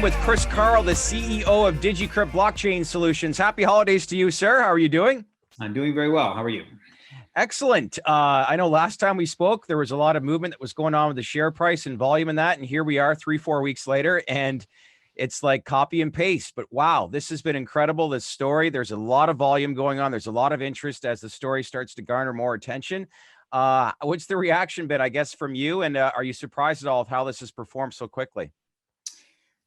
with Chris Carl, the CEO of DigiCrypt Blockchain Solutions. Happy holidays to you, sir. How are you doing? I'm doing very well. How are you? Excellent. I know last time we spoke, there was a lot of movement that was going on with the share price and volume in that. And here we are 3-4 weeks later, and it's like copy and paste. But wow, this has been incredible, this story. There's a lot of volume going on. There's a lot of interest as the story starts to garner more attention. What's the reaction been, I guess, from you? And are you surprised at all of how this has performed so quickly?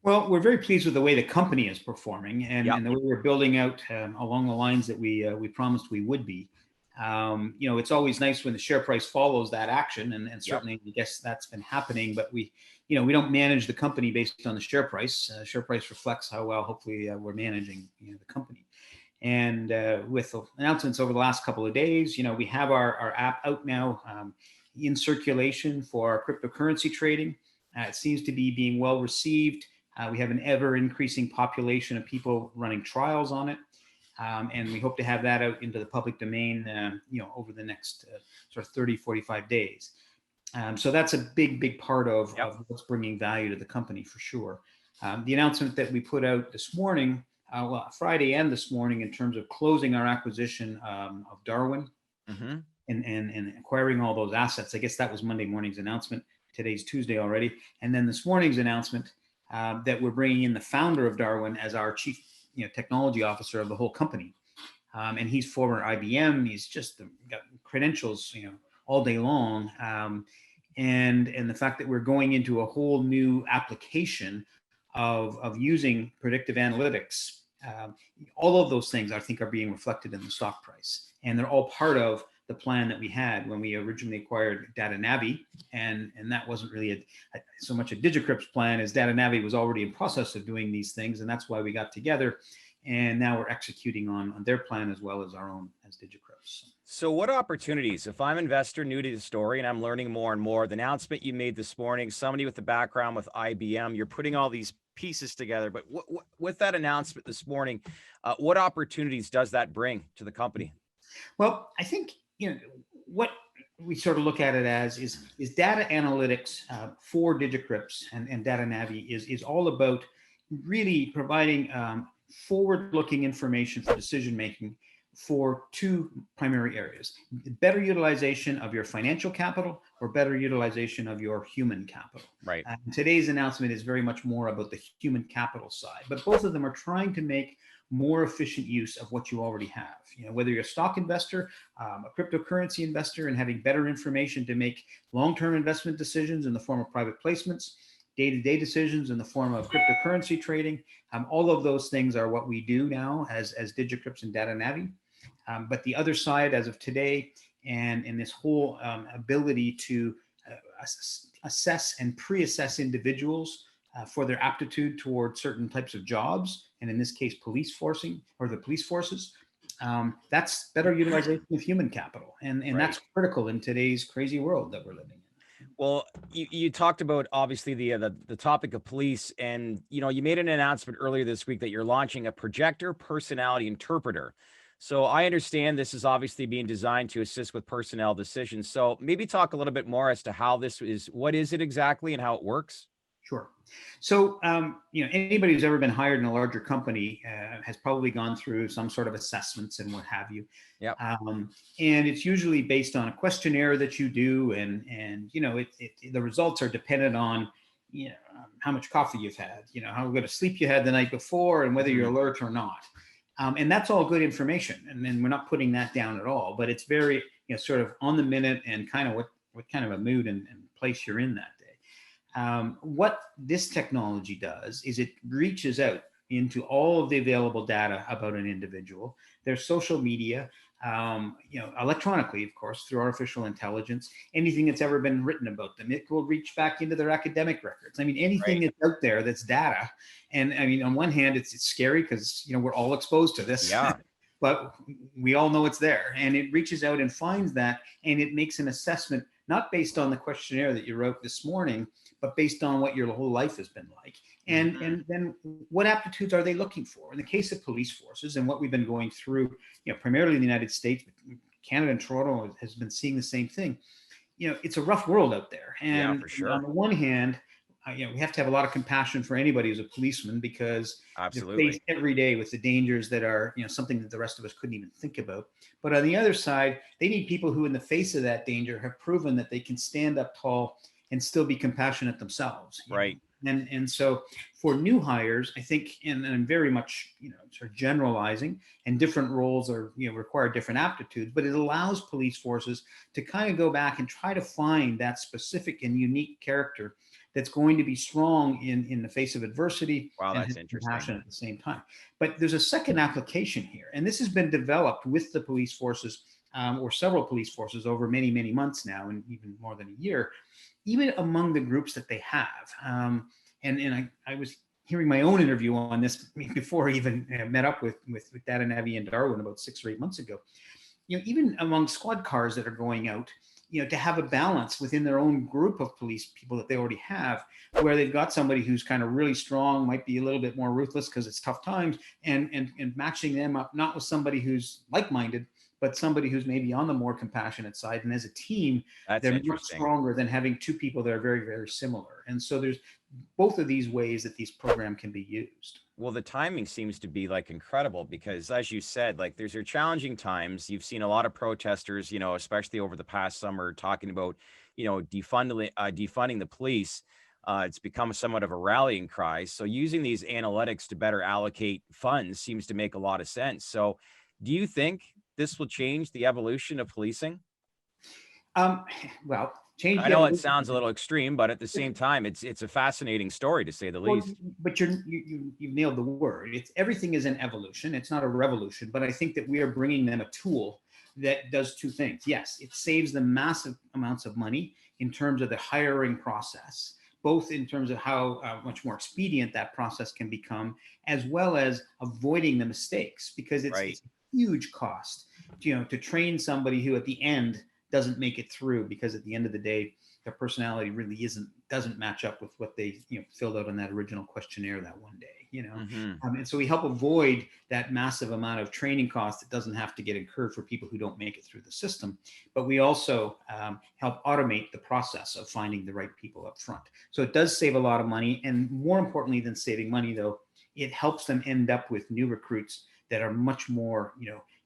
Well, we're very pleased with the way the company is performing and, Yep. and the way we're building out along the lines that we promised we would be. It's always nice when the share price follows that action, and certainly I guess that's been happening. But we don't manage the company based on the share price. Share price reflects how well, hopefully, we're managing the company. And with the announcements over the last couple of days, we have our app out now in circulation for our cryptocurrency trading. It seems to be being well received. We have an ever increasing population of people running trials on it. And we hope to have that out into the public domain, over the next sort of 30, 45 days. So that's a big part of what's bringing value to the company for sure. The announcement that we put out this morning, Friday and this morning, in terms of closing our acquisition of Darwin and acquiring all those assets. I guess that was Monday morning's announcement. Today's Tuesday already. And then this morning's announcement that we're bringing in the founder of Darwin as our chief technology officer of the whole company. And he's former IBM. He's just got credentials, all day long. And the fact that we're going into a whole new application of using predictive analytics, all of those things I think are being reflected in the stock price. And they're all part of the plan that we had when we originally acquired Datanavi, and that wasn't really so much a DigiCrypt's plan as Datanavi was already in process of doing these things, and that's why we got together. And now we're executing on their plan as well as our own as DigiCrypt's. So what opportunities, if I'm an investor new to the story and I'm learning more and more, the announcement you made this morning, somebody with a background with IBM, you're putting all these pieces together, but with that announcement this morning, what opportunities does that bring to the company? Well, I think what we sort of look at it as is data analytics for DigiCrypt's and Datanavi is all about really providing forward-looking information for decision-making for two primary areas: better utilization of your financial capital or better utilization of your human capital. Right. Today's announcement is very much more about the human capital side, but both of them are trying to make more efficient use of what you already have. Whether you're a stock investor, a cryptocurrency investor, and having better information to make long-term investment decisions in the form of private placements, day-to-day decisions in the form of cryptocurrency trading. All of those things are what we do now as DigiCrypt's and Datanavi. But the other side, as of today, and in this whole ability to assess and pre-assess individuals for their aptitude toward certain types of jobs, and in this case, police forcing or the police forces, that's better utilization of human capital, and that's critical in today's crazy world that we're living in. Well, you talked about obviously the topic of police, and you made an announcement earlier this week that you're launching a Projector personality interpreter. So I understand this is obviously being designed to assist with personnel decisions. So maybe talk a little bit more as to how what is it exactly and how it works? Sure. So, anybody who's ever been hired in a larger company has probably gone through some sort of assessments and what have you. Yeah. And it's usually based on a questionnaire that you do, and the results are dependent on how much coffee you've had, how good a sleep you had the night before, and whether you're alert or not. And that's all good information, and we're not putting that down at all. But it's very sort of on the minute and kind of what kind of a mood and place you're in that day. What this technology does is it reaches out into all of the available data about an individual, their social media, electronically, of course, through artificial intelligence, anything that's ever been written about them. It will reach back into their academic records. I mean, anything that's out there that's data. And I mean, on one hand, it's scary because, we're all exposed to this. Yeah. But we all know it's there. And it reaches out and finds that, and it makes an assessment, not based on the questionnaire that you wrote this morning, but based on what your whole life has been like. And then what aptitudes are they looking for? In the case of police forces and what we've been going through, primarily in the United States, but Canada and Toronto has been seeing the same thing. It's a rough world out there. And for sure. on the one hand, we have to have a lot of compassion for anybody who's a policeman, because they're faced Absolutely. every day with the dangers that are, something that the rest of us couldn't even think about. But on the other side, they need people who, in the face of that danger, have proven that they can stand up tall and still be compassionate themselves. Right. And so for new hires, I think, and I'm very much, sort of generalizing, and different roles are, require different aptitudes, but it allows police forces to kind of go back and try to find that specific and unique character that's going to be strong in the face of adversity, Wow, and that's have interesting. compassion at the same time. But there's a second application here, and this has been developed with the police forces, or several police forces, over many, many months now, and even more than a year, even among the groups that they have. And I was hearing my own interview on this before I even met up with Datanavi and Darwin about 6 or 8 months ago. Even among squad cars that are going out, to have a balance within their own group of police people that they already have, where they've got somebody who's kind of really strong, might be a little bit more ruthless because it's tough times, and matching them up, not with somebody who's like-minded, but somebody who's maybe on the more compassionate side. And as a team, That's they're much interesting. stronger than having two people that are very, very similar. And so there's both of these ways that these program can be used. Well, the timing seems to be like incredible because, as you said, like there's your challenging times. You've seen a lot of protesters, especially over the past summer, talking about, defunding the police. It's become somewhat of a rallying cry. So using these analytics to better allocate funds seems to make a lot of sense. So, do you think this will change the evolution of policing? Um, well, change I the know it evolution. sounds a little extreme, but at the same time, it's a fascinating story to say the Well, least. but you've nailed the word. It's everything is an evolution. It's not a revolution, but I think that we are bringing them a tool that does two things. Yes, it saves them massive amounts of money in terms of the hiring process, both in terms of how much more expedient that process can become, as well as avoiding the mistakes, because Right. it's a huge cost, to train somebody who at the end doesn't make it through, because at the end of the day, their personality really doesn't match up with what they filled out on that original questionnaire that one day. Hmm. And so we help avoid that massive amount of training cost that doesn't have to get incurred for people who don't make it through the system. But we also help automate the process of finding the right people up front. So it does save a lot of money, and more importantly than saving money, though, it helps them end up with new recruits that are much more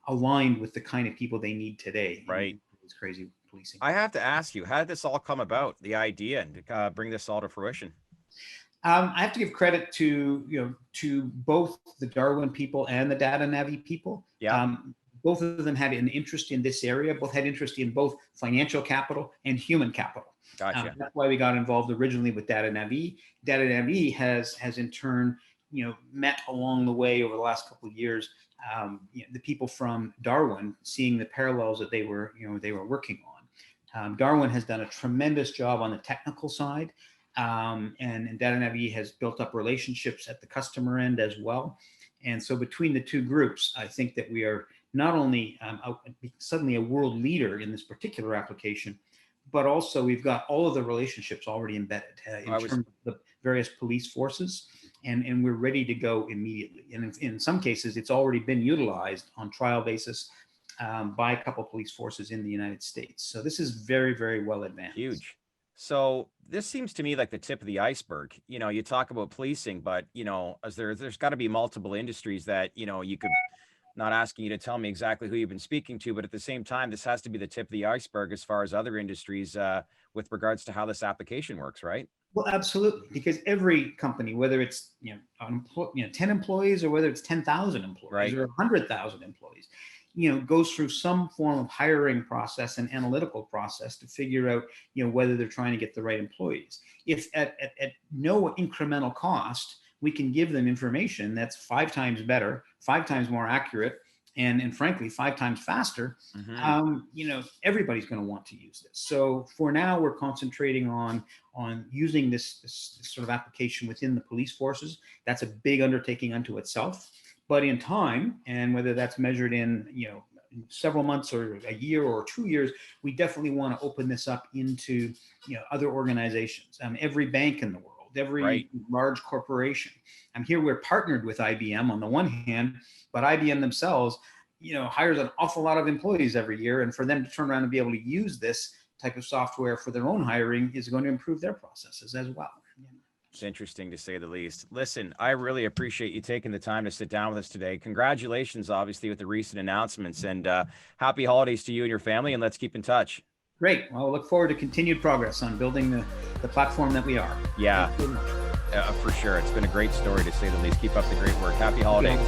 aligned with the kind of people they need today Right. in this crazy policing. I have to ask you, how did this all come about? The idea and bring this all to fruition? I have to give credit to both the Darwin people and the Datanavi people. Yeah. Both of them had an interest in this area. Both had interest in both financial capital and human capital. Gotcha. That's why we got involved originally with Datanavi. Datanavi has in turn met along the way over the last couple of years. The people from Darwin, seeing the parallels that they were working on. Darwin has done a tremendous job on the technical side. And Datanavi has built up relationships at the customer end as well. And so between the two groups, I think that we are not only suddenly a world leader in this particular application, but also we've got all of the relationships already embedded in terms of the various police forces, and we're ready to go immediately. And in some cases, it's already been utilized on trial basis by a couple of police forces in the United States. So this is very, very well advanced. Huge. So this seems to me like the tip of the iceberg. You talk about policing, but as there's got to be multiple industries that you could. Not asking you to tell me exactly who you've been speaking to, but at the same time, this has to be the tip of the iceberg as far as other industries with regards to how this application works, right? Well, absolutely, because every company, whether it's 10 employees or whether it's 10,000 employees Right. or 100,000 employees, goes through some form of hiring process and analytical process to figure out whether they're trying to get the right employees. If at no incremental cost, we can give them information that's 5 times better, 5 times more accurate, and frankly 5 times faster. Everybody's going to want to use this. So for now, we're concentrating on using this sort of application within the police forces. That's a big undertaking unto itself. But in time, and whether that's measured in several months or a year or 2 years, we definitely want to open this up into other organizations. Every bank in the world, every large corporation. Here we're partnered with IBM on the one hand, but IBM themselves, hires an awful lot of employees every year, and for them to turn around and be able to use this type of software for their own hiring is going to improve their processes as well. It's interesting to say the least. Listen, I really appreciate you taking the time to sit down with us today. Congratulations, obviously, with the recent announcements, and happy holidays to you and your family, and let's keep in touch. Great. Well, we'll look forward to continued progress on building the platform that we are. Yeah, for sure. It's been a great story, to say the least. Keep up the great work. Happy holidays.